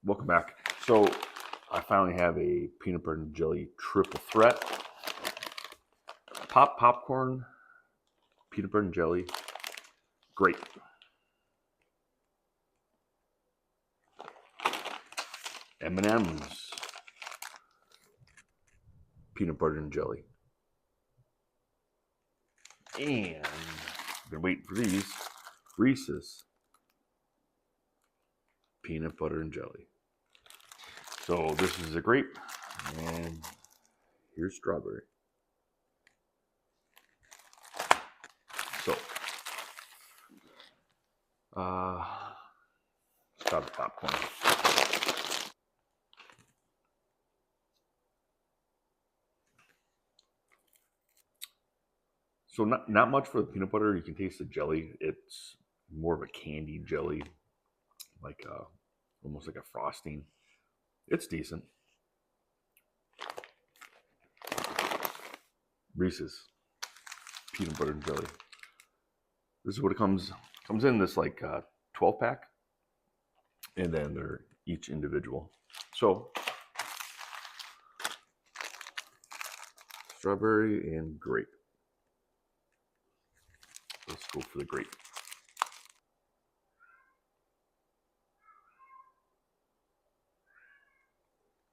Welcome back. So I finally have a peanut butter and jelly triple threat. Popcorn, peanut butter and jelly, great. M&M's, peanut butter and jelly. And I've been waiting for these, Reese's, peanut butter and jelly. So this is a grape, and here's strawberry. So, start with popcorn. So not much for the peanut butter. You can taste the jelly. It's more of a candy jelly, like almost like a frosting. It's decent. Reese's peanut butter and jelly. This is what it comes in this like 12 pack, and then they're each individual. So strawberry and grape. Let's go for the grape.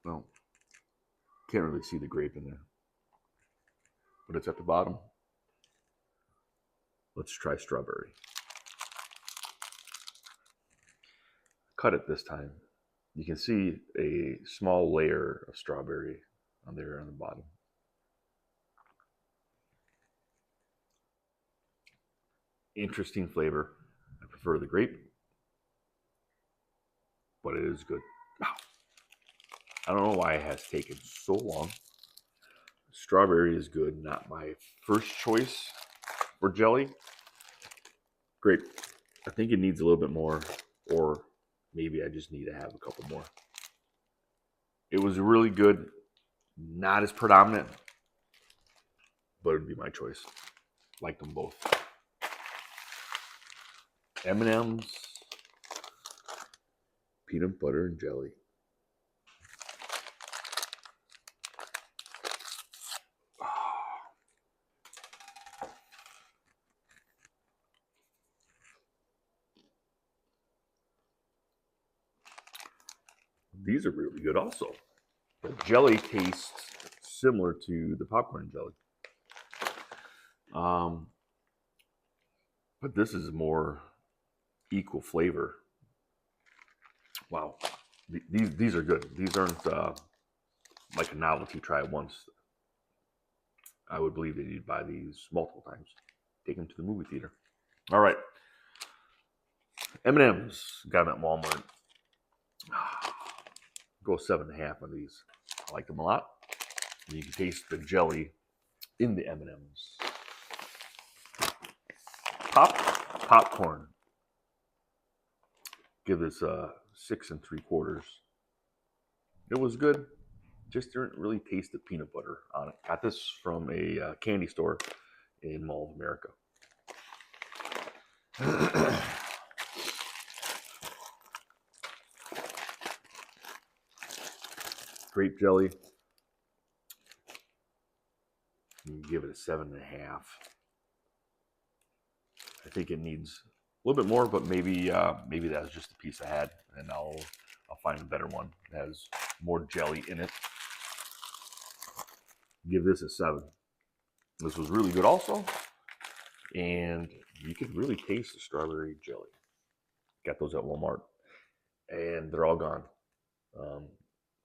Well, can't really see the grape in there, but it's at the bottom. Let's try strawberry. Cut it this time. You can see a small layer of strawberry on there on the bottom. Interesting flavor. I prefer the grape, but it is good. I don't know why it has taken so long. Strawberry is good, not my first choice for jelly. Grape, I think it needs a little bit more, or maybe I just need to have a couple more. It was really good, not as predominant, but it'd be my choice. Like them both. M&M's, peanut butter and jelly. These are really good also. The jelly tastes similar to the popcorn jelly. But this is more equal flavor. Wow. These are good. These aren't like a novelty try once. I would believe that you'd buy these multiple times. Take them to the movie theater. All right. M&M's. Got them at Walmart. Go 7.5 on these. I like them a lot. And you can taste the jelly in the M&M's. Popcorn. Give this 6 3/4. It was good. Just didn't really taste the peanut butter on it. Got this from a candy store in Mall of America. Grape jelly. Give it a 7.5. I think it needs a little bit more, but maybe that's just the piece I had, and I'll find a better one that has more jelly in it. Give this a 7. This was really good also, and you can really taste the strawberry jelly. Got those at Walmart, and they're all gone.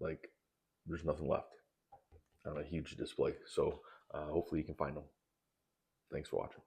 Like there's nothing left on a huge display. So hopefully you can find them. Thanks for watching.